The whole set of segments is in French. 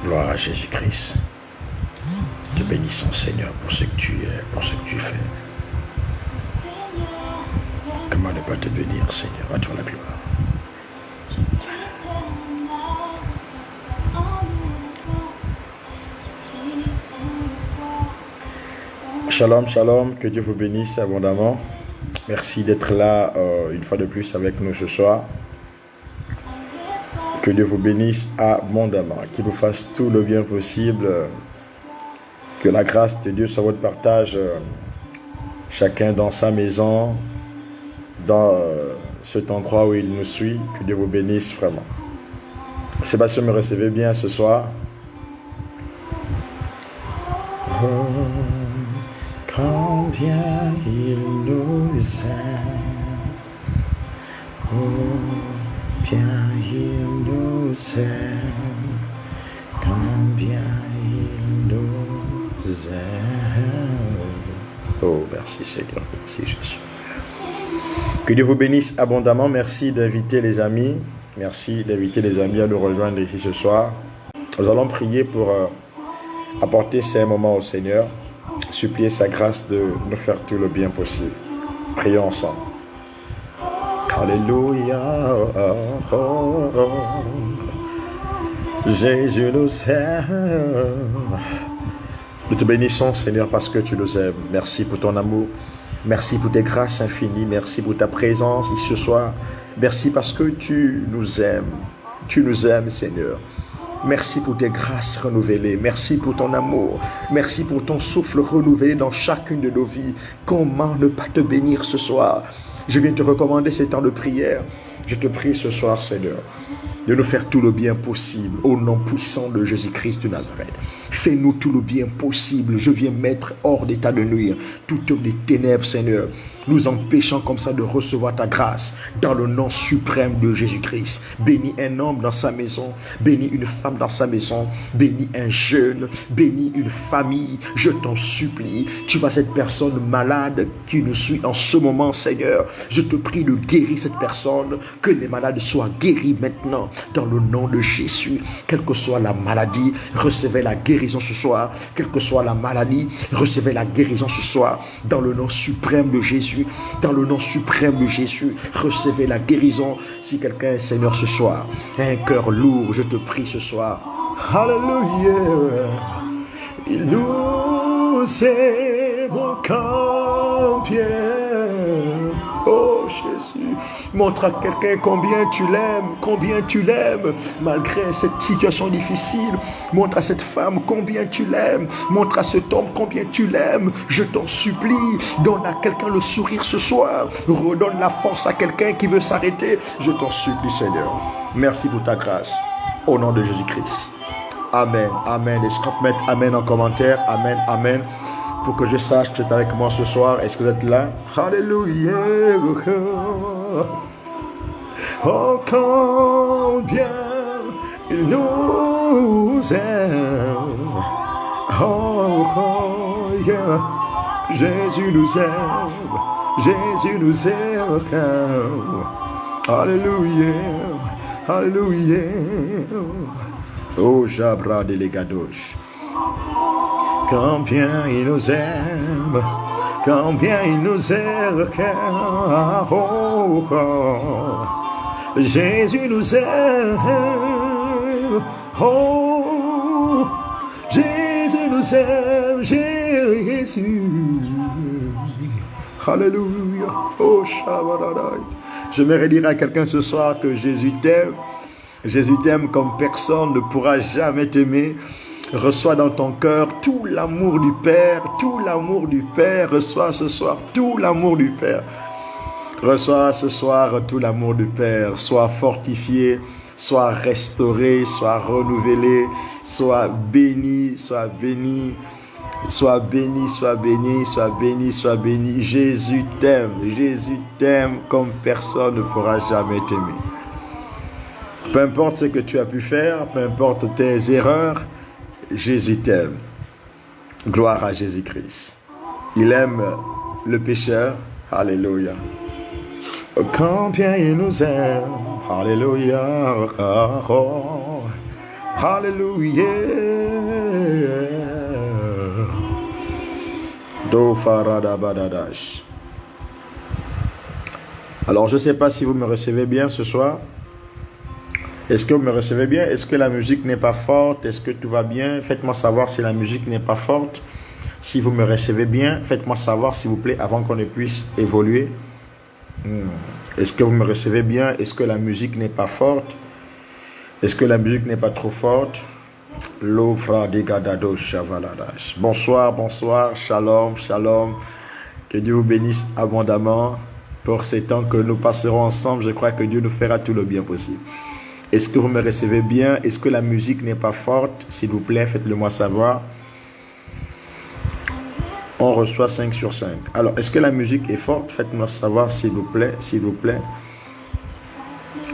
Gloire à Jésus-Christ. Te bénissons, Seigneur, pour ce que tu es, pour ce que tu fais. Comment ne pas te bénir, Seigneur? À toi la gloire. Shalom, shalom, que Dieu vous bénisse abondamment. Merci d'être là une fois de plus avec nous ce soir. Que Dieu vous bénisse abondamment, qu'il vous fasse tout le bien possible. Que la grâce de Dieu soit votre partage, chacun dans sa maison, dans cet endroit où il nous suit. Que Dieu vous bénisse vraiment. Sébastien, me recevez bien ce soir. Combien il nous aime, combien il nous aime, combien il nous aime. Oh, merci Seigneur, merci Jésus. Que Dieu vous bénisse abondamment. Merci d'inviter les amis. Merci d'inviter les amis à nous rejoindre ici ce soir. Nous allons prier pour apporter ces moments au Seigneur. Supplier sa grâce de nous faire tout le bien possible. Prions ensemble. Alléluia. Jésus nous aime. Nous te bénissons, Seigneur, parce que tu nous aimes. Merci pour ton amour. Merci pour tes grâces infinies. Merci pour ta présence ici ce soir. Merci parce que tu nous aimes. Tu nous aimes, Seigneur. Merci pour tes grâces renouvelées. Merci pour ton amour. Merci pour ton souffle renouvelé dans chacune de nos vies. Comment ne pas te bénir ce soir? Je viens te recommander ces temps de prière. Je te prie ce soir, Seigneur, de nous faire tout le bien possible au nom puissant de Jésus-Christ de Nazareth. Fais-nous tout le bien possible. Je viens mettre hors d'état de nuire toutes les ténèbres, Seigneur, nous empêchant comme ça de recevoir ta grâce dans le nom suprême de Jésus-Christ. Bénis un homme dans sa maison, bénis une femme dans sa maison, bénis un jeune, bénis une famille. Je t'en supplie, tu vois cette personne malade qui nous suit en ce moment, Seigneur. Je te prie de guérir cette personne, que les malades soient guéris maintenant dans le nom de Jésus. Quelle que soit la maladie, recevez la guérison ce soir. Quelle que soit la maladie, recevez la guérison ce soir dans le nom suprême de Jésus. Dans le nom suprême de Jésus, recevez la guérison. Si quelqu'un est Seigneur ce soir, un cœur lourd, je te prie ce soir. Alléluia. Il nous aime combien. Oh Jésus, montre à quelqu'un combien tu l'aimes, malgré cette situation difficile. Montre à cette femme combien tu l'aimes, montre à cet homme combien tu l'aimes. Je t'en supplie, donne à quelqu'un le sourire ce soir, redonne la force à quelqu'un qui veut s'arrêter. Je t'en supplie, Seigneur. Merci pour ta grâce, au nom de Jésus-Christ. Amen, amen. Est-ce qu'on peut mettre amen en commentaire? Amen, amen. Pour que je sache que tu es avec moi ce soir. Est-ce que vous êtes là? Alléluia. Oh, combien il nous aime. Oh, yeah. Jésus nous aime. Jésus nous aime. Alléluia. Alléluia. Oh, Jabra de Legadosh. Combien il nous aime, combien il nous aime, oh, oh. Jésus nous aime, oh, Jésus nous aime, Jésus. Alléluia, oh, Shabbat. J'aimerais dire à quelqu'un ce soir que Jésus t'aime. Jésus t'aime comme personne ne pourra jamais t'aimer. Reçois dans ton cœur tout l'amour du Père, tout l'amour du Père. Reçois ce soir tout l'amour du Père. Reçois ce soir tout l'amour du Père. Sois fortifié, sois restauré, sois renouvelé, sois béni, sois béni. Sois béni, sois béni, sois béni, sois béni. Jésus t'aime comme personne ne pourra jamais t'aimer. Peu importe ce que tu as pu faire, peu importe tes erreurs, Jésus t'aime. Gloire à Jésus-Christ. Il aime le pécheur. Alléluia. Combien il nous aime. Alléluia. Oh, Alléluia. Do faradabadadash. Alors, je ne sais pas si vous me recevez bien ce soir. Est-ce que vous me recevez bien? Est-ce que la musique n'est pas forte? Est-ce que tout va bien? Faites-moi savoir si la musique n'est pas forte. Si vous me recevez bien, faites-moi savoir s'il vous plaît avant qu'on ne puisse évoluer. Est-ce que vous me recevez bien? Est-ce que la musique n'est pas forte? Est-ce que la musique n'est pas trop forte? Bonsoir, bonsoir, shalom, shalom. Que Dieu vous bénisse abondamment pour ces temps que nous passerons ensemble. Je crois que Dieu nous fera tout le bien possible. Est-ce que vous me recevez bien? Est-ce que la musique n'est pas forte? S'il vous plaît, faites-le moi savoir. On reçoit 5 sur 5. Alors, est-ce que la musique est forte? Faites-moi savoir, s'il vous plaît, s'il vous plaît.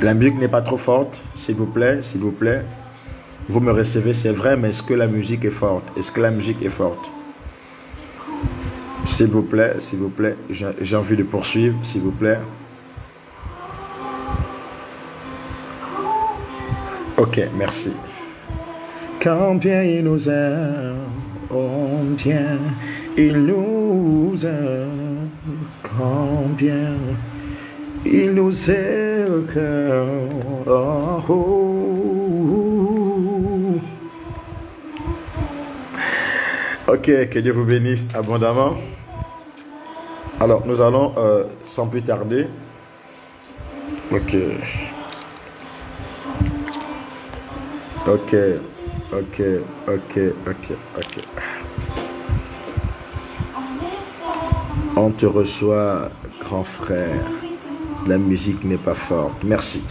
La musique n'est pas trop forte, s'il vous plaît, s'il vous plaît. Vous me recevez, c'est vrai, mais est-ce que la musique est forte? Est-ce que la musique est forte? S'il vous plaît, j'ai envie de poursuivre, s'il vous plaît. Ok, merci. Combien il nous aime, combien il nous aime, combien il nous aime, oh, oh. Ok, que Dieu vous bénisse abondamment. Alors, nous allons, sans plus tarder, ok. On te reçoit, grand frère. La musique n'est pas forte. Merci.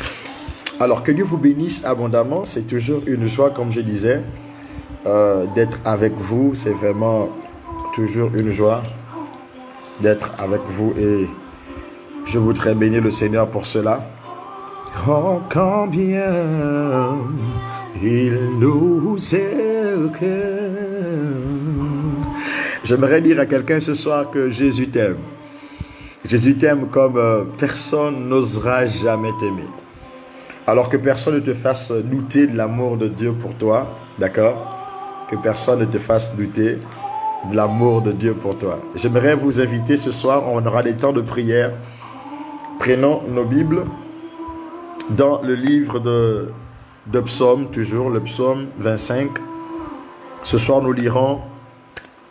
Alors, que Dieu vous bénisse abondamment. C'est toujours une joie, comme je disais, d'être avec vous. C'est vraiment toujours une joie d'être avec vous. Et je voudrais bénir le Seigneur pour cela. Oh, combien il nous aime. J'aimerais dire à quelqu'un ce soir que Jésus t'aime. Jésus t'aime comme personne n'osera jamais t'aimer. Alors que personne ne te fasse douter de l'amour de Dieu pour toi. D'accord? Que personne ne te fasse douter de l'amour de Dieu pour toi. J'aimerais vous inviter ce soir, on aura des temps de prière. Prenons nos Bibles dans le livre de Psaume, toujours le Psaume 25. Ce soir, nous lirons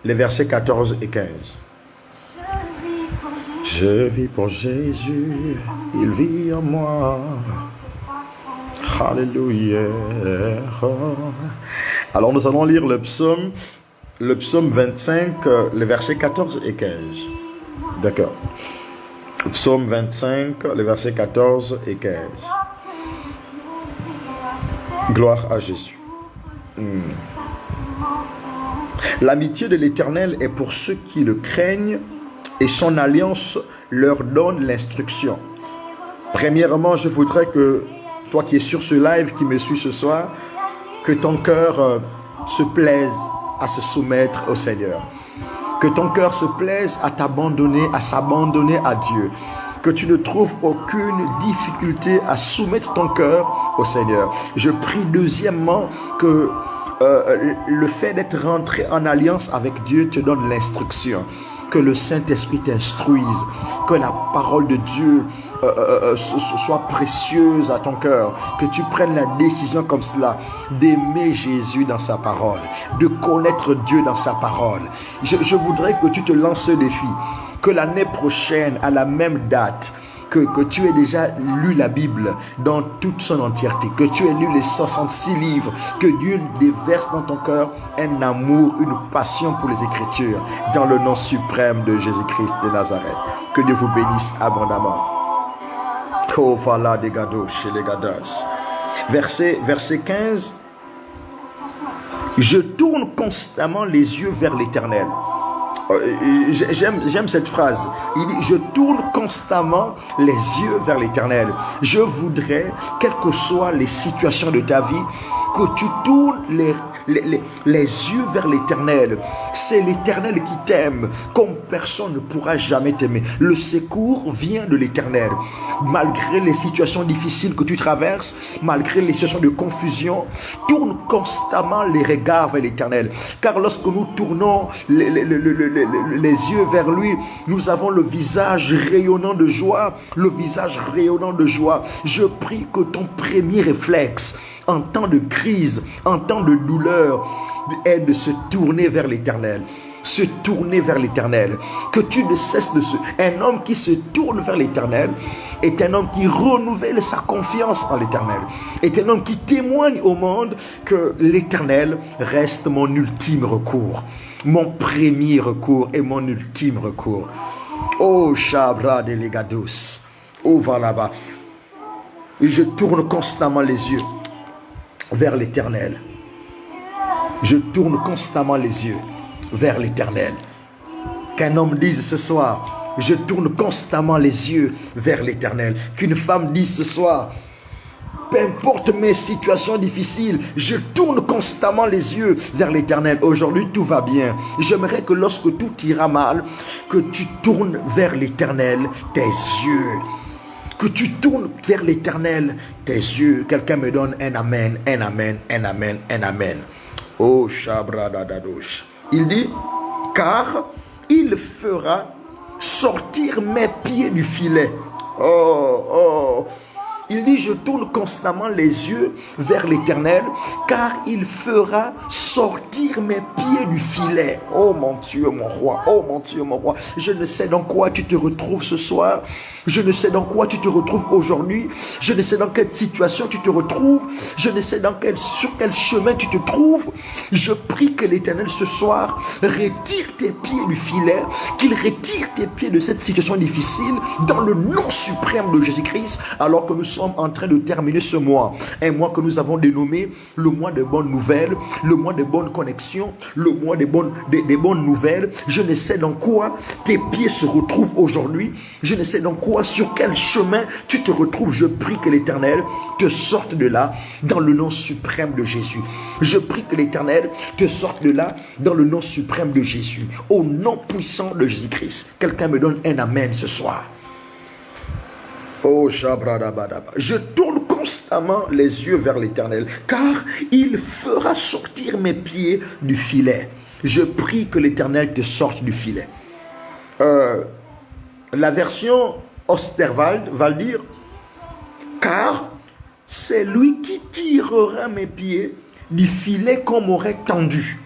les versets 14 et 15. Je vis pour Jésus, il vit en moi. Alléluia. Alors, nous allons lire le psaume 25, les versets 14 et 15. D'accord. Psaume 25, les versets 14 et 15. Gloire à Jésus. L'amitié de l'Éternel est pour ceux qui le craignent et son alliance leur donne l'instruction. Premièrement, je voudrais que toi qui es sur ce live, qui me suis ce soir, que ton cœur se plaise à se soumettre au Seigneur. Que ton cœur se plaise à t'abandonner, à s'abandonner à Dieu. Que tu ne trouves aucune difficulté à soumettre ton cœur au Seigneur. Je prie deuxièmement que le fait d'être rentré en alliance avec Dieu te donne l'instruction. Que le Saint-Esprit t'instruise, que la parole de Dieu soit précieuse à ton cœur, que tu prennes la décision comme cela, d'aimer Jésus dans sa parole, de connaître Dieu dans sa parole. Je voudrais que tu te lances ce défi, que l'année prochaine, à la même date, que tu aies déjà lu la Bible dans toute son entièreté, que tu aies lu les 66 livres, que Dieu déverse dans ton cœur un amour, une passion pour les Écritures, dans le nom suprême de Jésus-Christ de Nazareth. Que Dieu vous bénisse abondamment. Oh, voilà des gados chez les gadas. Verset 15. Je tourne constamment les yeux vers l'Éternel. J'aime cette phrase. Il dit, je tourne constamment les yeux vers l'Éternel. Je voudrais, quelles que soient les situations de ta vie, que tu tournes les yeux vers l'Éternel. C'est l'Éternel qui t'aime comme personne ne pourra jamais t'aimer. Le secours vient de l'Éternel. Malgré les situations difficiles que tu traverses, malgré les situations de confusion, tourne constamment les regards vers l'Éternel. Car lorsque nous tournons les yeux vers lui, nous avons le visage rayonnant de joie, le visage rayonnant de joie. Je prie que ton premier réflexe en temps de crise, en temps de douleur, est de se tourner vers l'Éternel. Se tourner vers l'Éternel. Que tu ne cesses de se... Un homme qui se tourne vers l'Éternel est un homme qui renouvelle sa confiance en l'Éternel. Est un homme qui témoigne au monde que l'Éternel reste mon ultime recours. Mon premier recours et mon ultime recours. Oh, Shabra de Legados. Oh, va là-bas. Et je tourne constamment les yeux vers l'Éternel. Je tourne constamment les yeux vers l'Éternel. Qu'un homme dise ce soir, je tourne constamment les yeux vers l'Éternel. Qu'une femme dise ce soir, peu importe mes situations difficiles, je tourne constamment les yeux vers l'Éternel. Aujourd'hui, tout va bien. J'aimerais que lorsque tout ira mal, que tu tournes vers l'Éternel tes yeux. Que tu tournes vers l'Éternel tes yeux. Quelqu'un me donne un amen, un amen, un amen, un amen. Oh, Shabra Dadadosh. Il dit, car il fera sortir mes pieds du filet. Oh. Il dit, je tourne constamment les yeux vers l'Éternel, car il fera sortir mes pieds du filet. Oh mon Dieu, mon roi. Oh mon Dieu, mon roi. Je ne sais dans quoi tu te retrouves ce soir. Je ne sais dans quoi tu te retrouves aujourd'hui. Je ne sais dans quelle situation tu te retrouves. Je ne sais sur quel chemin tu te trouves. Je prie que l'Éternel ce soir retire tes pieds du filet, qu'il retire tes pieds de cette situation difficile dans le nom suprême de Jésus-Christ, alors que nous sommes en train de terminer ce mois. Un mois que nous avons dénommé le mois de bonnes nouvelles, le mois de bonnes connexions, le mois des bonnes nouvelles. Je ne sais dans quoi tes pieds se retrouvent aujourd'hui. Je ne sais dans quoi, sur quel chemin tu te retrouves. Je prie que l'Éternel te sorte de là dans le nom suprême de Jésus. Je prie que l'Éternel te sorte de là dans le nom suprême de Jésus. Au nom puissant de Jésus-Christ. Quelqu'un me donne un amen ce soir. Oh, Jabradabadaba. Je tourne constamment les yeux vers l'Éternel, car il fera sortir mes pieds du filet. Je prie que l'Éternel te sorte du filet. La version Osterwald va dire, car c'est lui qui tirera mes pieds du filet qu'on m'aurait tendu.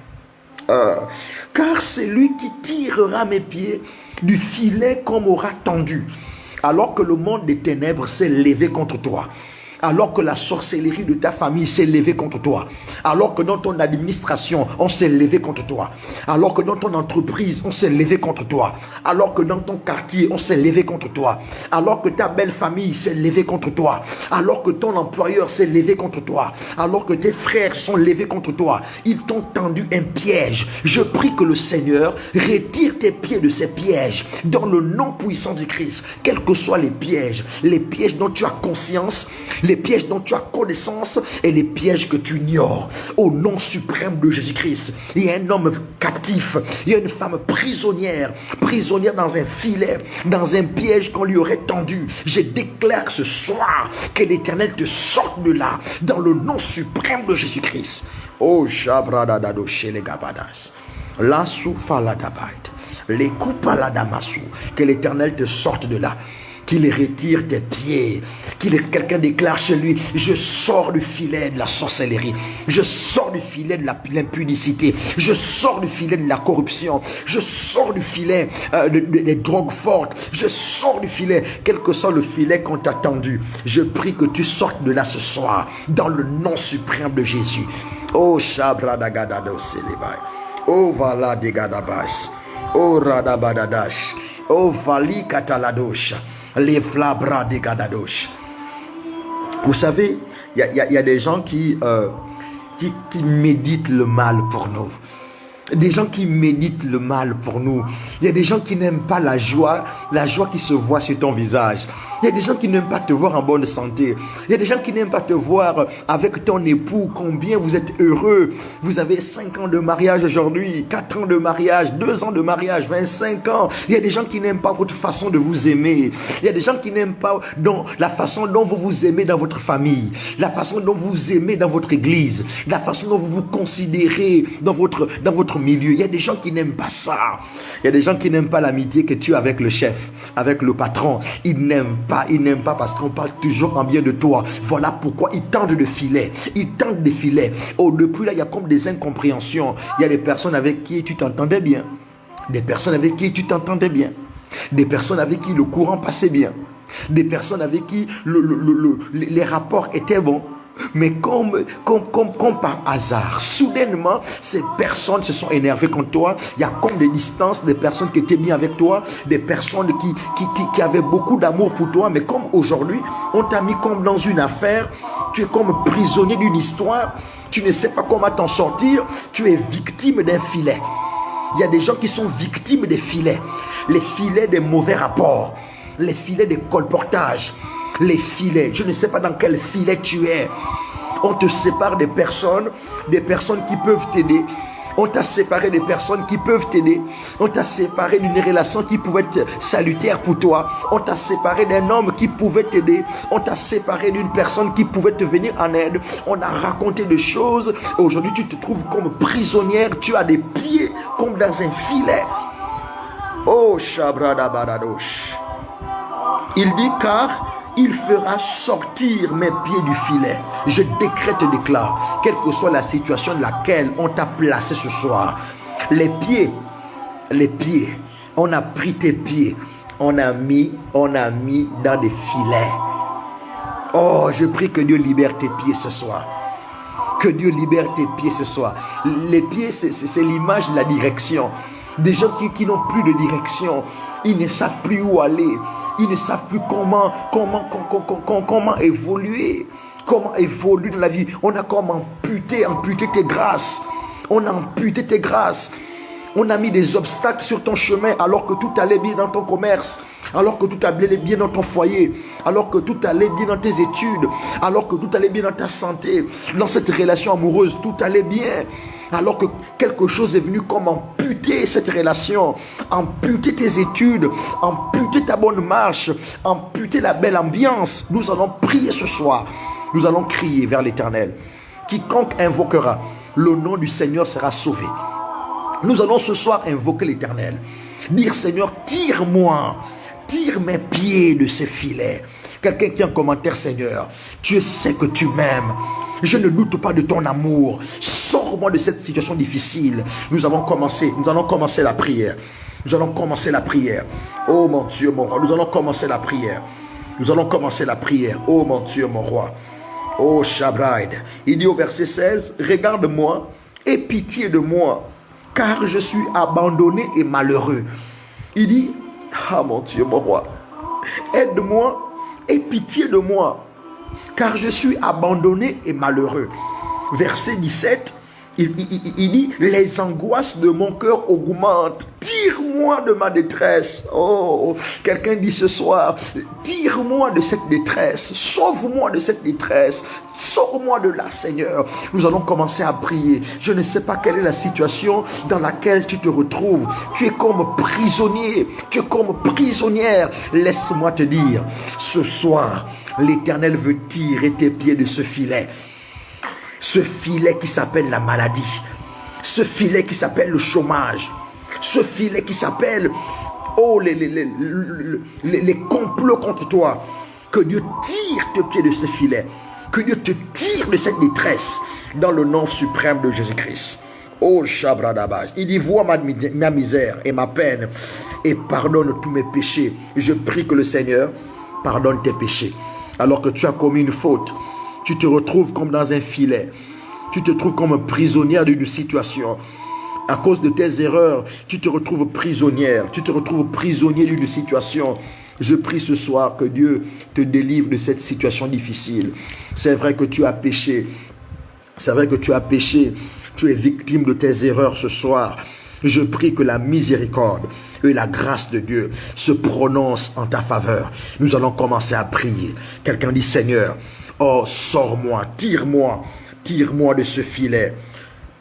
Car c'est lui qui tirera mes pieds du filet qu'on m'aura tendu. Alors que le monde des ténèbres s'est levé contre toi. Alors que la sorcellerie de ta famille s'est levée contre toi. Alors que dans ton administration, on s'est levé contre toi. Alors que dans ton entreprise, on s'est levé contre toi. Alors que dans ton quartier, on s'est levé contre toi. Alors que ta belle famille s'est levée contre toi. Alors que ton employeur s'est levé contre toi. Alors que tes frères sont levés contre toi. Ils t'ont tendu un piège. Je prie que le Seigneur retire tes pieds de ces pièges. Dans le nom puissant du Christ. Quels que soient les pièges dont tu as conscience, les pièges dont tu as connaissance et les pièges que tu ignores. Au nom suprême de Jésus-Christ, il y a un homme captif, il y a une femme prisonnière dans un filet, dans un piège qu'on lui aurait tendu. Je déclare ce soir que l'Éternel te sorte de là, dans le nom suprême de Jésus-Christ. Oh, Jabradadado chez Gabadas. La soufaladabait. Les coupaladamassou. Que l'Éternel te sorte de là. Qu'il retire tes pieds, quelqu'un déclare chez lui, je sors du filet de la sorcellerie, je sors du filet de l'impudicité, je sors du filet de la corruption, je sors du filet des drogues fortes, je sors du filet, quel que soit le filet qu'on t'a tendu. Je prie que tu sortes de là ce soir, dans le nom suprême de Jésus. Oh Shabradagadado Selebay, oh Vala de Gadabas, oh Radabadadash, oh Vali Kataladosh. Les flabras de Gadadosh. Vous savez, il y a des gens qui méditent le mal pour nous. Des gens qui méditent le mal pour nous. Il y a des gens qui n'aiment pas la joie qui se voit sur ton visage. Il y a des gens qui n'aiment pas te voir en bonne santé. Il y a des gens qui n'aiment pas te voir avec ton époux, combien vous êtes heureux. Vous avez 5 ans de mariage aujourd'hui, 4 ans de mariage, 2 ans de mariage, 25 ans. Il y a des gens qui n'aiment pas votre façon de vous aimer. Il y a des gens qui n'aiment pas la façon dont vous vous aimez dans votre famille, la façon dont vous vous aimez dans votre église, la façon dont vous vous considérez dans votre milieu. Il y a des gens qui n'aiment pas ça. Il y a des gens qui n'aiment pas l'amitié que tu as avec le chef, avec le patron. Ils n'aiment pas parce qu'on parle toujours en bien de toi. Voilà pourquoi ils tendent le filet. Ils tendent des filets. Oh, depuis là, il y a comme des incompréhensions. Il y a des personnes avec qui tu t'entendais bien. Des personnes avec qui tu t'entendais bien. Des personnes avec qui le courant passait bien. Des personnes avec qui les rapports étaient bons. Mais comme par hasard, soudainement, ces personnes se sont énervées contre toi. Il y a comme des distances, des personnes qui étaient bien avec toi, des personnes qui avaient beaucoup d'amour pour toi. Mais comme aujourd'hui, on t'a mis comme dans une affaire, tu es comme prisonnier d'une histoire, tu ne sais pas comment t'en sortir, tu es victime d'un filet. Il y a des gens qui sont victimes des filets, les filets des mauvais rapports, les filets des colportages. Les filets, je ne sais pas dans quel filet tu es. On te sépare des personnes qui peuvent t'aider. On t'a séparé des personnes qui peuvent t'aider. On t'a séparé d'une relation qui pouvait être salutaire pour toi. On t'a séparé d'un homme qui pouvait t'aider. On t'a séparé d'une personne qui pouvait te venir en aide. On a raconté des choses. Aujourd'hui, tu te trouves comme prisonnière. Tu as des pieds comme dans un filet. Oh, Shabradabadadosh. Il dit car il fera sortir mes pieds du filet. Je décrète et déclare, quelle que soit la situation dans laquelle on t'a placé ce soir, les pieds, on a pris tes pieds, on a mis dans des filets. Oh, je prie que Dieu libère tes pieds ce soir. Que Dieu libère tes pieds ce soir. Les pieds, c'est l'image de la direction. Des gens qui n'ont plus de direction. Ils ne savent plus où aller. Ils ne savent plus comment évoluer. Comment évoluer dans la vie. On a comme amputé tes grâces. On a amputé tes grâces. On a mis des obstacles sur ton chemin alors que tout allait bien dans ton commerce, alors que tout allait bien dans ton foyer, alors que tout allait bien dans tes études, alors que tout allait bien dans ta santé, dans cette relation amoureuse, tout allait bien. Alors que quelque chose est venu comme amputer cette relation, amputer tes études, amputer ta bonne marche, amputer la belle ambiance. Nous allons prier ce soir. Nous allons crier vers l'Éternel. Quiconque invoquera le nom du Seigneur sera sauvé. Nous allons ce soir invoquer l'Éternel. Dire Seigneur, tire-moi, tire mes pieds de ces filets. Quelqu'un qui a un commentaire, Seigneur, Dieu sait que tu m'aimes. Je ne doute pas de ton amour. Sors-moi de cette situation difficile. Nous allons commencer la prière. Nous allons commencer la prière. Oh mon Dieu, mon roi, nous allons commencer la prière. Nous allons commencer la prière. Oh mon Dieu, mon roi. Oh Shabraïd. Il dit au verset 16, regarde-moi, aie pitié de moi, car je suis abandonné et malheureux. Il dit, ah mon Dieu, mon roi, aide-moi, aie pitié de moi, car je suis abandonné et malheureux. Verset 17, il dit, les angoisses de mon cœur augmentent. Tire-moi de ma détresse. Oh, quelqu'un dit ce soir, tire-moi de cette détresse. Sauve-moi de cette détresse. Sors-moi de là, Seigneur. Nous allons commencer à prier. Je ne sais pas quelle est la situation dans laquelle tu te retrouves. Tu es comme prisonnier. Tu es comme prisonnière. Laisse-moi te dire, ce soir, l'Éternel veut tirer tes pieds de ce filet. Ce filet qui s'appelle la maladie, ce filet qui s'appelle le chômage, ce filet qui s'appelle les complots contre toi. Que Dieu tire tes pieds de ce filet, que Dieu te tire de cette détresse dans le nom suprême de Jésus-Christ. Oh Shabradabas, il dit vois ma misère et ma peine et pardonne tous mes péchés. Je prie que le Seigneur pardonne tes péchés. Alors que tu as commis une faute, tu te retrouves comme dans un filet. Tu te trouves comme un prisonnière d'une situation. À cause de tes erreurs, tu te retrouves prisonnière. Tu te retrouves prisonnier d'une situation. Je prie ce soir que Dieu te délivre de cette situation difficile. C'est vrai que tu as péché. C'est vrai que tu as péché. Tu es victime de tes erreurs ce soir. Je prie que la miséricorde et la grâce de Dieu se prononcent en ta faveur. Nous allons commencer à prier. Quelqu'un dit, Seigneur, oh, sors-moi, tire-moi de ce filet.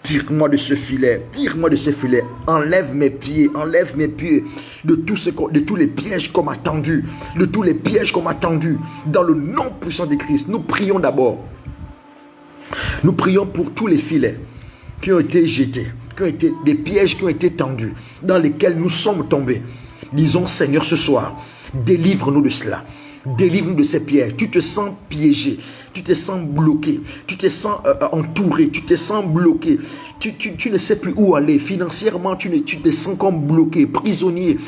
Tire-moi de ce filet, tire-moi de ce filet, enlève mes pieds de tous les pièges qu'on m'a tendus, dans le nom puissant de Christ. Nous prions d'abord. Nous prions pour tous les filets qui ont été jetés, des pièges qui ont été tendus, dans lesquels nous sommes tombés. Disons, Seigneur, ce soir, délivre-nous de cela. Délivre-nous de ces pièges. Tu te sens piégé, tu te sens bloqué, tu te sens entouré, tu te sens bloqué. Tu ne sais plus où aller. Financièrement, tu te sens comme bloqué, prisonnier,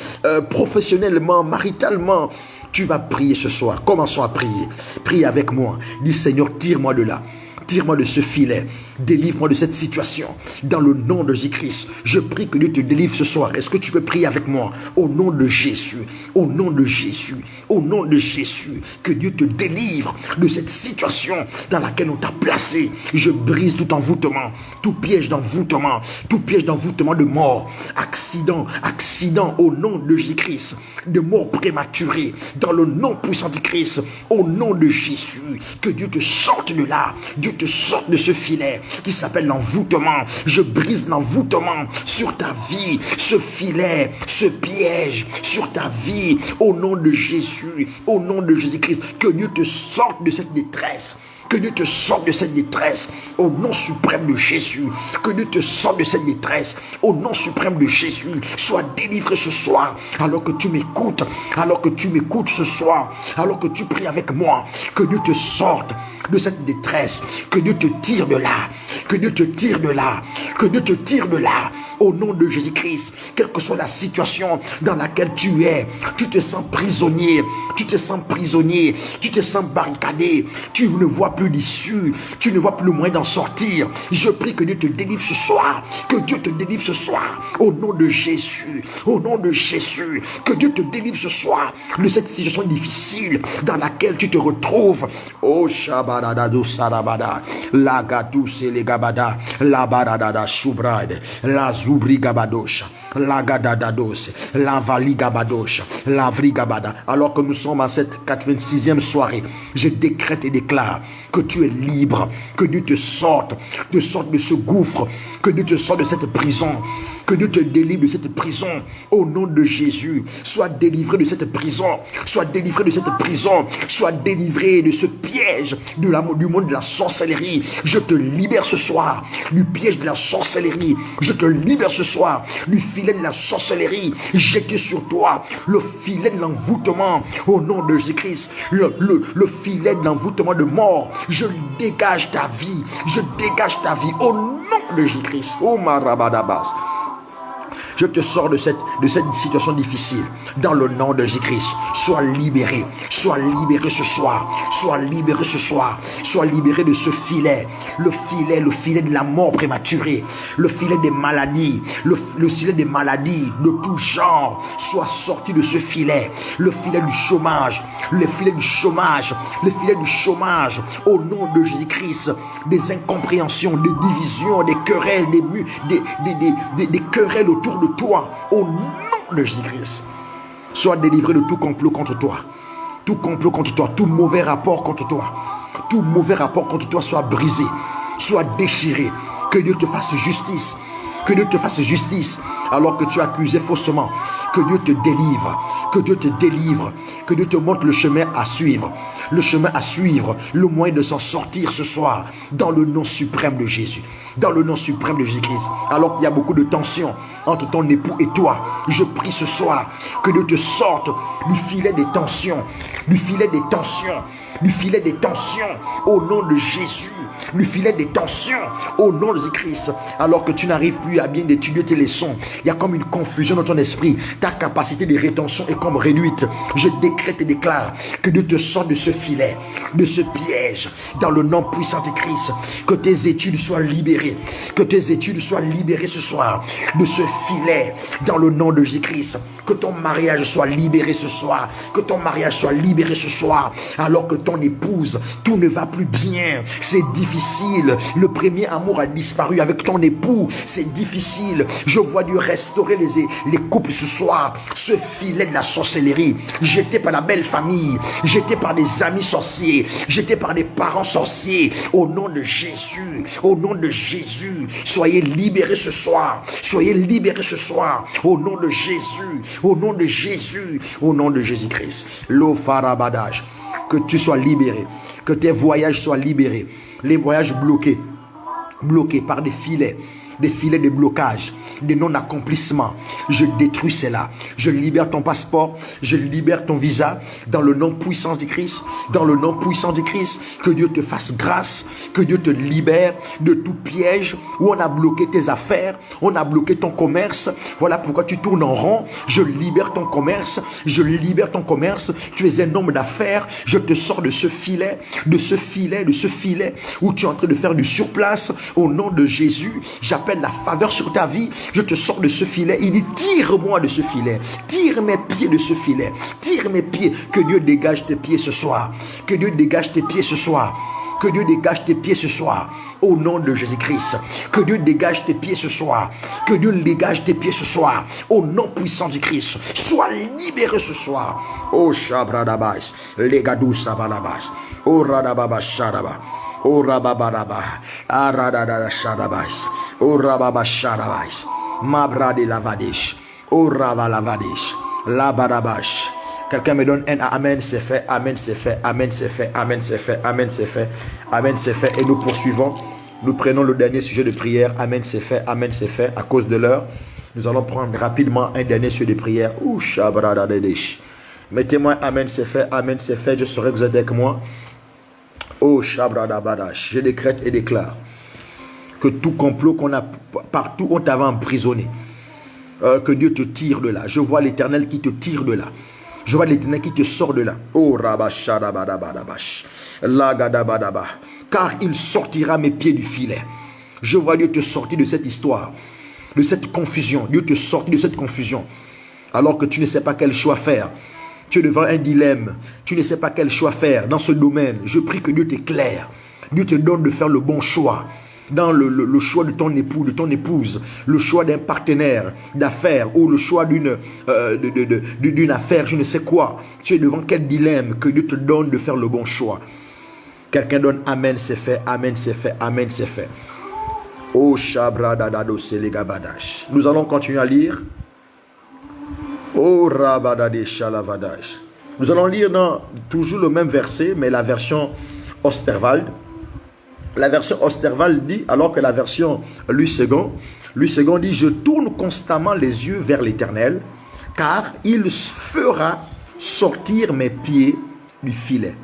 professionnellement, maritalement. Tu vas prier ce soir. Commençons à prier. Prie avec moi. Dis, Seigneur, tire-moi de là. Tire-moi de ce filet, délivre-moi de cette situation, dans le nom de Jésus-Christ. Je prie que Dieu te délivre ce soir. Est-ce que tu peux prier avec moi? Au nom de Jésus, au nom de Jésus, au nom de Jésus, que Dieu te délivre de cette situation dans laquelle on t'a placé. Je brise tout envoûtement, tout piège d'envoûtement de mort, accident, au nom de Jésus-Christ, de mort prématurée, dans le nom puissant de Christ, au nom de Jésus, que Dieu te sorte de là, Dieu te sorte de ce filet qui s'appelle l'envoûtement. Je brise l'envoûtement sur ta vie, ce filet, ce piège sur ta vie, au nom de Jésus, au nom de Jésus-Christ. Que Dieu te sorte de cette détresse. Que Dieu te sorte de cette détresse au nom suprême de Jésus. Que Dieu te sorte de cette détresse au nom suprême de Jésus. Sois délivré ce soir alors que tu m'écoutes. Ce soir, alors que tu pries avec moi. Que Dieu te sorte de cette détresse. Que Dieu te tire de là. Que Dieu te tire de là. Que Dieu te tire de là au nom de Jésus-Christ. Quelle que soit la situation dans laquelle tu es, tu te sens prisonnier. Tu te sens barricadé. Tu ne vois plus l'issue, tu ne vois plus le moyen d'en sortir. Je prie que Dieu te délivre ce soir, que Dieu te délivre ce soir, au nom de Jésus, que Dieu te délivre ce soir de cette situation difficile dans laquelle tu te retrouves. Oh Shabadado Sarabada, la Gatou Selegabada, la Baradada Shubrad, la Zubri Gabadosh, la Gadadados, la Vali Gabadosh, la Vrigabada. Alors que nous sommes à cette 86e soirée, je décrète et déclare que tu es libre, que Dieu te sorte de ce gouffre, que Dieu te sorte de cette prison, que Dieu te délivre de cette prison, au nom de Jésus. Sois délivré de cette prison, sois délivré de ce piège du monde de la sorcellerie. Je te libère ce soir du piège de la sorcellerie, je te libère ce soir du filet de la sorcellerie jeté sur toi, le filet de l'envoûtement, au nom de Jésus-Christ, le filet de l'envoûtement de mort. Je dégage ta vie, au nom de Jésus-Christ. Oh Marabadabas. Je te sors de cette situation difficile dans le nom de Jésus-Christ. Sois libéré ce soir. Sois libéré de ce filet. Le filet de la mort prématurée. Le filet des maladies. Le filet des maladies de tout genre. Sois sorti de ce filet. Le filet du chômage. Au nom de Jésus-Christ. Des incompréhensions, des divisions, des querelles, des querelles autour de toi, au nom de Jésus-Christ. Sois délivré de tout complot contre toi, tout mauvais rapport contre toi, soit brisé, soit déchiré. Que Dieu te fasse justice, alors que tu es accusé faussement. Que Dieu te délivre, que Dieu te montre le chemin à suivre, le moyen de s'en sortir ce soir, dans le nom suprême de Jésus, Christ. Alors qu'il y a beaucoup de tension entre ton époux et toi, je prie ce soir que Dieu te sorte du filet des tensions, au nom de Jésus, au nom de Christ. Alors que tu n'arrives plus à bien étudier tes leçons, il y a comme une confusion dans ton esprit, ta capacité de rétention est comme réduite. Je décrète et déclare que Dieu te sorte de ce filet, de ce piège, dans le nom puissant de Christ. Que tes études soient libérées, ce soir de ce filet, dans le nom de Jésus-Christ. Que ton mariage soit libéré ce soir. Que ton mariage soit libéré ce soir. Alors que ton épouse, tout ne va plus bien. C'est difficile. Le premier amour a disparu avec ton époux. C'est difficile. Je vois Dieu restaurer les couples ce soir. Ce filet de la sorcellerie, jeté par la belle famille, jeté par des amis sorciers, jeté par des parents sorciers. Au nom de Jésus, au nom de Jésus, soyez libérés ce soir. Soyez libérés ce soir. Au nom de Jésus, au nom de Jésus, au nom de Jésus-Christ. Lo farabadage. Que tu sois libéré, que tes voyages soient libérés. Les voyages bloqués par des filets de blocage, des non-accomplissements. Je détruis cela. Je libère ton passeport, je libère ton visa dans le nom puissant du Christ, dans le nom puissant du Christ. Que Dieu te fasse grâce, que Dieu te libère de tout piège où on a bloqué tes affaires, on a bloqué ton commerce. Voilà pourquoi tu tournes en rond. Je libère ton commerce, je libère ton commerce. Tu es un homme d'affaires. Je te sors de ce filet, de ce filet où tu es en train de faire du surplace. Au nom de Jésus, j'appelle la faveur sur ta vie. Je te sors de ce filet. Il dit, tire-moi de ce filet. Tire mes pieds de ce filet. Tire mes pieds. Que Dieu dégage tes pieds ce soir. Que Dieu dégage tes pieds ce soir. Que Dieu dégage tes pieds ce soir. Au nom de Jésus-Christ. Que Dieu dégage tes pieds ce soir. Que Dieu dégage tes pieds ce soir. Au nom puissant du Christ. Sois libéré ce soir. Oh Shabradabas. Legadou Sabalabas. Oh Radababa Shadaba. Oh Rababaraba. Aradada Shadabas. Oh Rababa Shadabas. Mabrade Lavadish. Oh Rabalavadish. Labarabash. Quelqu'un me donne un amen, c'est fait, amen, c'est fait, amen, c'est fait, amen, c'est fait, amen, c'est fait, amen, c'est fait. Et nous poursuivons. Nous prenons le dernier sujet de prière. Amen, c'est fait, amen, c'est fait. À cause de l'heure, nous allons prendre rapidement un dernier sujet de prière. Ouh, Shabradadadish. Mettez-moi amen, c'est fait, amen, c'est fait. Je saurai que vous êtes avec moi. Oh, Shabradabadash. Je décrète et déclare que tout complot qu'on a partout, on t'avait emprisonné. Que Dieu te tire de là. Je vois l'Éternel qui te tire de là. Je vois l'Éternel qui te sort de là. Oh, rabashadabadabash. Lagadabadaba. Car il sortira mes pieds du filet. Je vois Dieu te sortir de cette histoire, de cette confusion. Dieu te sortir de cette confusion. Alors que tu ne sais pas quel choix faire. Tu es devant un dilemme. Tu ne sais pas quel choix faire dans ce domaine. Je prie que Dieu t'éclaire. Dieu te donne de faire le bon choix. Dans le choix de ton époux, de ton épouse, le choix d'un partenaire d'affaires ou le choix d'une affaire, je ne sais quoi. Tu es devant quel dilemme que Dieu te donne de faire le bon choix. Quelqu'un donne amen, c'est fait, amen, c'est fait, amen, c'est fait. Oh Shabradadado Selegabadash. Nous allons continuer à lire. Oh Rabadade Shalavadash. Nous allons lire dans toujours le même verset, mais la version Osterwald. La version Osterwald dit, alors que la version Louis II dit, je tourne constamment les yeux vers l'Éternel, car il fera sortir mes pieds du filet.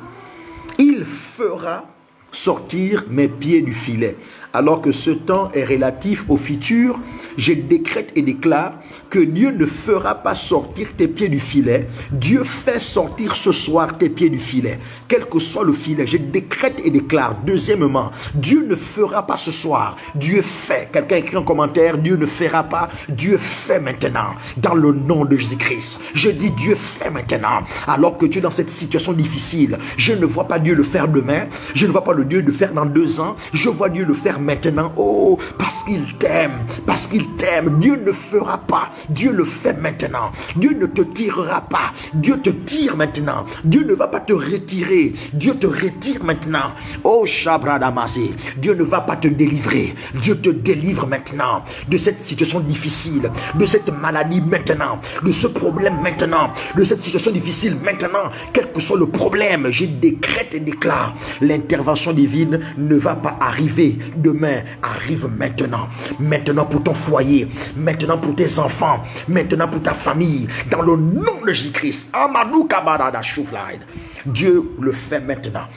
Il fera sortir mes pieds du filet. Alors que ce temps est relatif au futur, je décrète et déclare que Dieu ne fera pas sortir tes pieds du filet. Dieu fait sortir ce soir tes pieds du filet. Quel que soit le filet, je décrète et déclare. Deuxièmement, Dieu ne fera pas ce soir. Dieu fait. Quelqu'un écrit en commentaire, Dieu ne fera pas. Dieu fait maintenant. Dans le nom de Jésus-Christ. Je dis Dieu fait maintenant. Alors que tu es dans cette situation difficile, je ne vois pas Dieu le faire demain. Je ne vois pas le Dieu le faire dans 2 ans. Je vois Dieu le faire maintenant. Oh, parce qu'il t'aime. Parce qu'il t'aime. Dieu ne fera pas. Dieu le fait maintenant. Dieu ne te tirera pas. Dieu te tire maintenant. Dieu ne va pas te retirer. Dieu te retire maintenant. Oh, Shabradamasi. Dieu ne va pas te délivrer. Dieu te délivre maintenant de cette situation difficile, de cette maladie maintenant, de ce problème maintenant, de cette situation difficile maintenant. Quel que soit le problème, je décrète et déclare, l'intervention divine ne va pas arriver demain, arrive maintenant. Maintenant pour ton foyer, maintenant pour tes enfants, maintenant pour ta famille, dans le nom de Jésus-Christ. Amadou Kabadada Chouflaïd. Dieu le fait maintenant.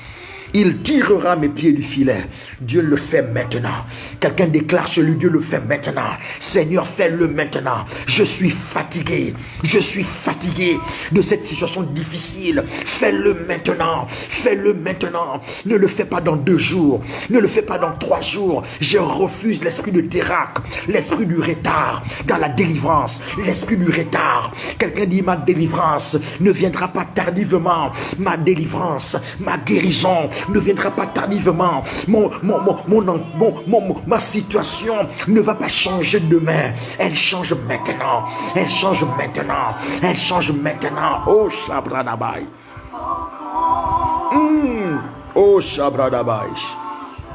Il tirera mes pieds du filet. Dieu le fait maintenant. Quelqu'un déclare chez lui, Dieu le fait maintenant. Seigneur, fais-le maintenant. Je suis fatigué. Je suis fatigué de cette situation difficile. Fais-le maintenant. Fais-le maintenant. Ne le fais pas dans 2 jours. Ne le fais pas dans 3 jours. Je refuse l'esprit de Térac, l'esprit du retard dans la délivrance, l'esprit du retard. Quelqu'un dit, ma délivrance ne viendra pas tardivement. Ma délivrance, ma guérison ne viendra pas tardivement. Ma situation ne va pas changer demain. Elle change maintenant. Elle change maintenant. Elle change maintenant. Oh, Shabradabai. Oh, Shabradabai.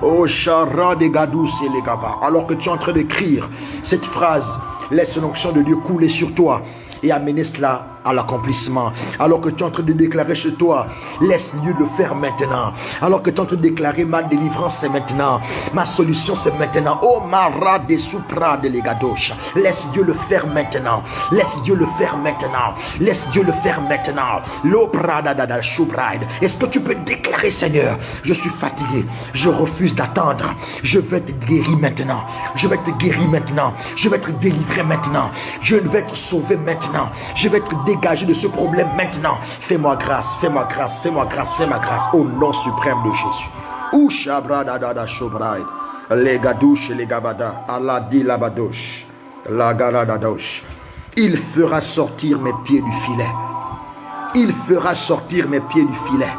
Oh, Shara de Gadou, c'est les gaba. Alors que tu es en train d'écrire cette phrase, laisse l'onction de Dieu couler sur toi et amener cela à l'accomplissement. Alors que tu es en train de déclarer chez toi, laisse Dieu le faire maintenant. Alors que tu es en train de déclarer, ma délivrance c'est maintenant, ma solution c'est maintenant. Oh Mara de Supra de Legadosh, laisse Dieu le faire maintenant. Laisse Dieu le faire maintenant. Laisse Dieu le faire maintenant. L'Oprada da Shubride. Est-ce que tu peux déclarer, Seigneur, je suis fatigué, je refuse d'attendre, je vais être guéri maintenant, je vais être guéri maintenant, je vais être délivré maintenant, je vais être sauvé maintenant, je vais être dégagé de ce problème maintenant. Fais-moi grâce, fais-moi grâce, fais-moi grâce, fais-moi grâce au nom suprême de Jésus. Ushabradada shobraid, les gadouches et les gabada, Allah dit labadosh, la garadadosh. Il fera sortir mes pieds du filet. Il fera sortir mes pieds du filet.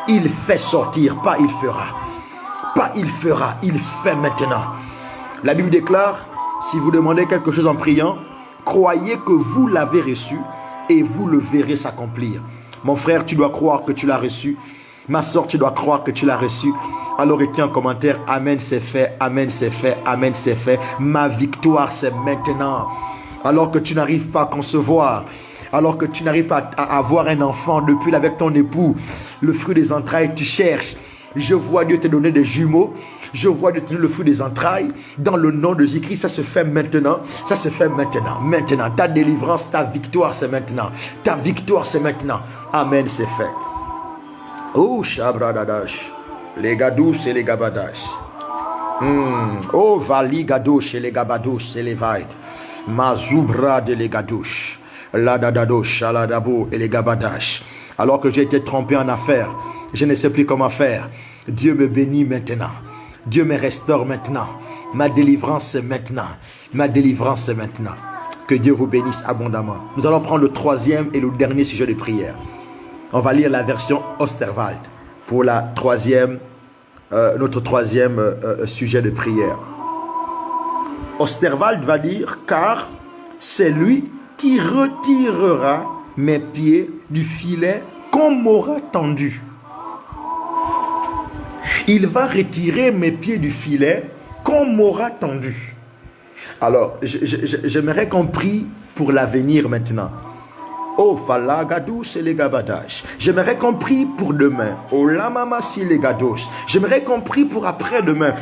Il fait sortir, pas il fera. Pas il fera, il fait maintenant. La Bible déclare, si vous demandez quelque chose en priant, croyez que vous l'avez reçu et vous le verrez s'accomplir. Mon frère, tu dois croire que tu l'as reçu. Ma soeur, tu dois croire que tu l'as reçu. Alors écris en commentaire, Amen, c'est fait, Amen, c'est fait, Amen, c'est fait. Ma victoire, c'est maintenant. Alors que tu n'arrives pas à concevoir, alors que tu n'arrives pas à avoir un enfant depuis avec ton époux, le fruit des entrailles, tu cherches. Je vois Dieu te donner des jumeaux. Je vois Dieu te donner le fruit des entrailles. Dans le nom de Jésus-Christ, ça se fait maintenant. Ça se fait maintenant. Maintenant. Ta délivrance, ta victoire, c'est maintenant. Ta victoire, c'est maintenant. Amen, c'est fait. Oh, Shabradadash. Les gadous et les gabadash. Oh, Vali gadouche et les gabadouche et les vaïd. Mazubra de les gadouche. Ladadadosh, Aladabo et les gabadash. Alors que j'ai été trompé en affaires, je ne sais plus comment faire. Dieu me bénit maintenant. Dieu me restaure maintenant. Ma délivrance c'est maintenant. Ma délivrance c'est maintenant. Que Dieu vous bénisse abondamment. Nous allons prendre le 3e et le dernier sujet de prière. On va lire la version Osterwald pour la notre troisième sujet de prière. Osterwald va dire, car c'est lui qui retirera mes pieds du filet qu'on m'aura tendu. Il va retirer mes pieds du filet qu'on m'aura tendu. Alors, j'aimerais qu'on prie pour l'avenir maintenant. Oh, falagadou, c'est les gabadash. J'aimerais qu'on prie pour demain. Oh, la mama, si les gadosh. J'aimerais qu'on prie pour après-demain.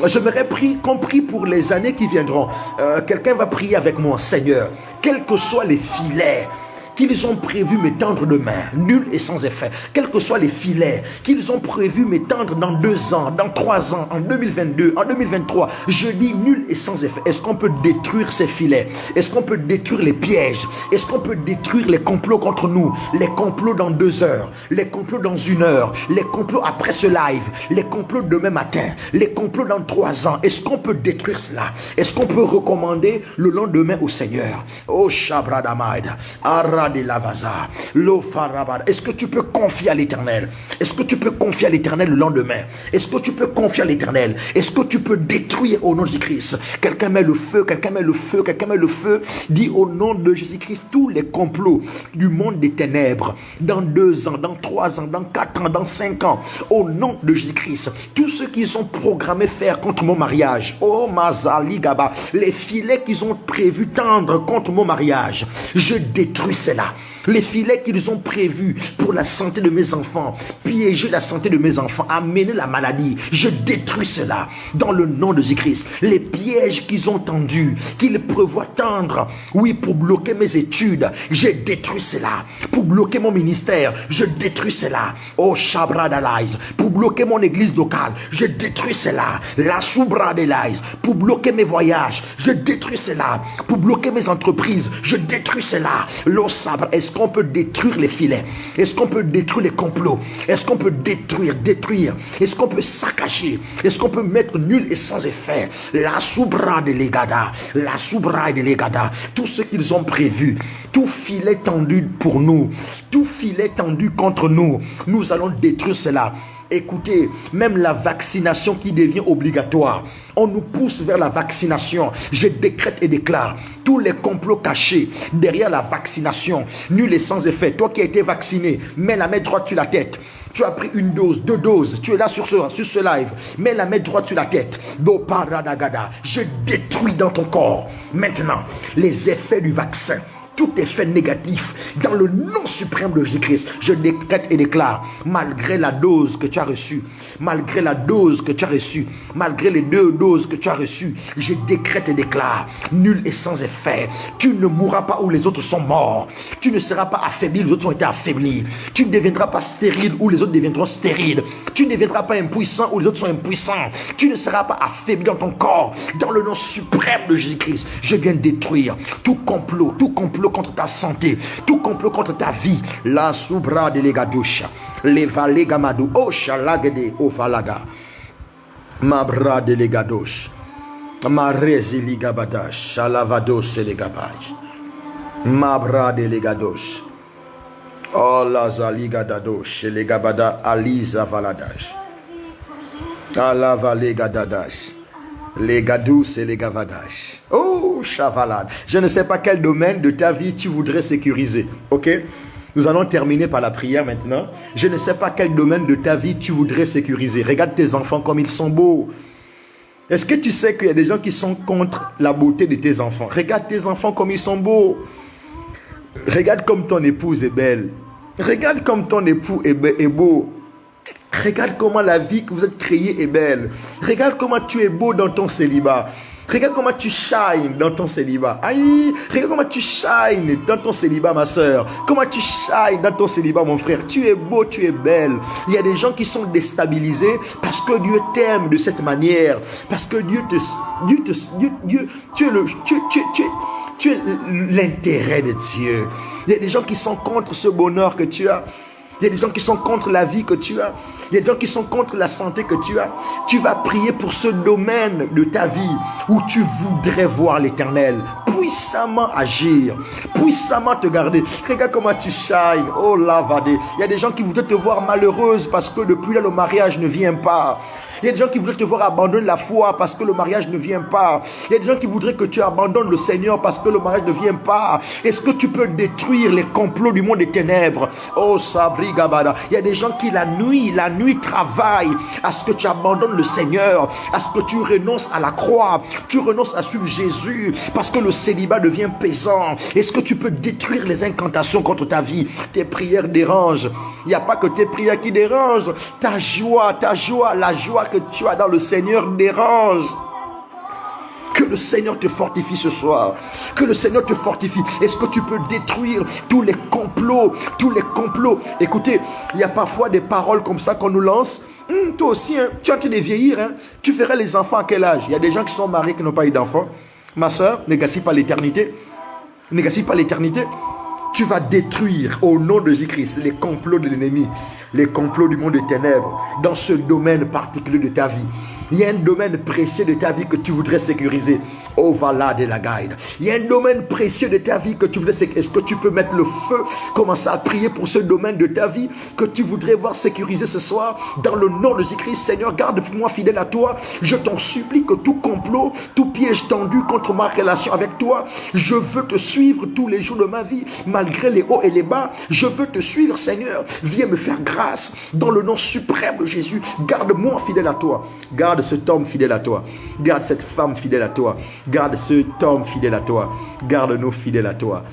J'aimerais qu'on prie pour les années qui viendront. Quelqu'un va prier avec moi, Seigneur. Quels que soient les filets qu'ils ont prévu m'étendre demain, nul et sans effet. Quels que soient les filets qu'ils ont prévu m'étendre dans 2 ans, dans 3 ans, en 2022, en 2023, je dis nul et sans effet. Est-ce qu'on peut détruire ces filets? Est-ce qu'on peut détruire les pièges? Est-ce qu'on peut détruire les complots contre nous? Les complots dans 2 heures, les complots dans 1 heure, les complots après ce live, les complots demain matin, les complots dans 3 ans. Est-ce qu'on peut détruire cela? Est-ce qu'on peut recommander le lendemain au Seigneur? Oh Shabradamaïd, de Lavaza, est-ce que tu peux confier à l'Éternel? Est-ce que tu peux confier à l'Éternel le lendemain? Est-ce que tu peux confier à l'Éternel? Est-ce que tu peux détruire au nom de Jésus-Christ? Quelqu'un met le feu, quelqu'un met le feu, quelqu'un met le feu. Dit au nom de Jésus-Christ tous les complots du monde des ténèbres dans 2 ans, dans 3 ans, dans 4 ans, dans 5 ans. Au nom de Jésus-Christ, tous ceux qui sont programmés faire contre mon mariage, oh Mazali Gaba, les filets qu'ils ont prévu tendre contre mon mariage, je détruis cela. cela. Les filets qu'ils ont prévus pour la santé de mes enfants, piéger la santé de mes enfants, amener la maladie, je détruis cela dans le nom de Jésus-Christ. Les pièges qu'ils ont tendus, qu'ils prévoient tendre, oui, pour bloquer mes études, je détruis cela. Pour bloquer mon ministère, je détruis cela. Oh, Shabradalais, pour bloquer mon église locale, je détruis cela. La Soubradalais, pour bloquer mes voyages, je détruis cela. Pour bloquer mes entreprises, je détruis cela. Est-ce qu'on peut détruire les filets? Est-ce qu'on peut détruire les complots? Est-ce qu'on peut détruire? Est-ce qu'on peut saccager? Est-ce qu'on peut mettre nul et sans effet? La soubra de l'égada, la soubra de l'égada, tout ce qu'ils ont prévu, tout filet tendu pour nous, tout filet tendu contre nous, nous allons détruire cela. Écoutez, même la vaccination qui devient obligatoire, on nous pousse vers la vaccination. Je décrète et déclare tous les complots cachés derrière la vaccination, nul et sans effet. Toi qui as été vacciné, mets la main droite sur la tête. Tu as pris une dose, 2 doses, tu es là sur ce live, mets la main droite sur la tête. Je détruis dans ton corps maintenant les effets du vaccin. Tout effet négatif, dans le nom suprême de Jésus-Christ, je décrète et déclare, malgré la dose que tu as reçue, malgré la dose que tu as reçue, malgré les 2 doses que tu as reçues, je décrète et déclare, nul et sans effet. Tu ne mourras pas où les autres sont morts. Tu ne seras pas affaibli où les autres ont été affaiblis. Tu ne deviendras pas stérile où les autres deviendront stériles. Tu ne deviendras pas impuissant où les autres sont impuissants. Tu ne seras pas affaibli dans ton corps. Dans le nom suprême de Jésus-Christ, je viens détruire tout complot contre ta santé, tout complot contre ta vie. La soubra de l'egadoucha, les valegamadou, oh chalagede, oh falaga, ma bra de l'egadouche, ma résiligabadash, chalavados et legabaj, ma bra de l'egadouche, oh la zaligadadouche, legabada, aliza valadash, alava legadadash. Les gadous et les gavadash. Oh, chavalade. Je ne sais pas quel domaine de ta vie tu voudrais sécuriser. Ok? Nous allons terminer par la prière maintenant. Je ne sais pas quel domaine de ta vie tu voudrais sécuriser. Regarde tes enfants comme ils sont beaux. Est-ce que tu sais qu'il y a des gens qui sont contre la beauté de tes enfants? Regarde tes enfants comme ils sont beaux. Regarde comme ton épouse est belle. Regarde comme ton époux est beau. Regarde comment la vie que vous êtes créée est belle. Regarde comment tu es beau dans ton célibat. Regarde comment tu shines dans ton célibat. Aïe, regarde comment tu shines dans ton célibat, ma soeur. Comment tu shines dans ton célibat, mon frère. Tu es beau, tu es belle. Il y a des gens qui sont déstabilisés parce que Dieu t'aime de cette manière. Parce que tu es l'intérêt de Dieu. Il y a des gens qui sont contre ce bonheur que tu as. Il y a des gens qui sont contre la vie que tu as. Il y a des gens qui sont contre la santé que tu as. Tu vas prier pour ce domaine de ta vie où tu voudrais voir l'Éternel puissamment agir, puissamment te garder. Regarde comment tu shines. Oh lavadé. Il y a des gens qui voudraient te voir malheureuse parce que depuis là le mariage ne vient pas. Il y a des gens qui voudraient te voir abandonner la foi parce que le mariage ne vient pas. Il y a des gens qui voudraient que tu abandonnes le Seigneur parce que le mariage ne vient pas. Est-ce que tu peux détruire les complots du monde des ténèbres? Oh Sabri Gabada. Il y a des gens qui la nuit travaillent à ce que tu abandonnes le Seigneur, à ce que tu renonces à la croix, tu renonces à suivre Jésus parce que le célibat devient pesant. Est-ce que tu peux détruire les incantations contre ta vie? Tes prières dérangent. Il n'y a pas que tes prières qui dérangent. Ta joie, la joie que tu as dans le Seigneur dérange. Que le Seigneur te fortifie ce soir. Que le Seigneur te fortifie. Est-ce que tu peux détruire tous les complots? Écoutez, il y a parfois des paroles comme ça qu'on nous lance. Toi aussi, hein, tu es en train de vieillir. Hein. Tu ferais les enfants à quel âge? Il y a des gens qui sont mariés qui n'ont pas eu d'enfants. Ma soeur, ne gaspille pas l'éternité. Ne gaspille pas l'éternité. Tu vas détruire au nom de Jésus-Christ les complots de l'ennemi, les complots du monde des ténèbres dans ce domaine particulier de ta vie. Il y a un domaine précieux de ta vie que tu voudrais sécuriser. Oh, voilà de la guide. Il y a un domaine précieux de ta vie que tu voudrais sécuriser. Est-ce que tu peux mettre le feu, commencer à prier pour ce domaine de ta vie que tu voudrais voir sécurisé ce soir dans le nom de Jésus-Christ? Seigneur, garde-moi fidèle à toi. Je t'en supplie que tout complot, tout piège tendu contre ma relation avec toi, je veux te suivre tous les jours de ma vie, malgré les hauts et les bas. Je veux te suivre, Seigneur. Viens me faire grâce dans le nom suprême de Jésus. Garde-moi fidèle à toi. Garde cet homme fidèle à toi. Garde cette femme fidèle à toi. Garde cet homme fidèle à toi. Garde-nous fidèles à toi.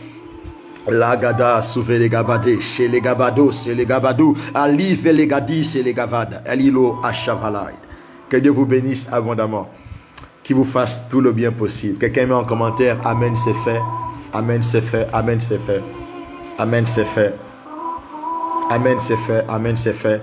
Lagada, souvé les gabadés, chez les gabados, c'est les gabadou, alive les gadis, c'est les gavades, elilo achavalai. Que Dieu vous bénisse abondamment, qu'il vous fasse tout le bien possible. Quelqu'un met en commentaire, Amen, c'est fait, Amen, c'est fait, Amen, c'est fait, Amen, c'est fait, Amen, c'est fait, Amen, c'est fait.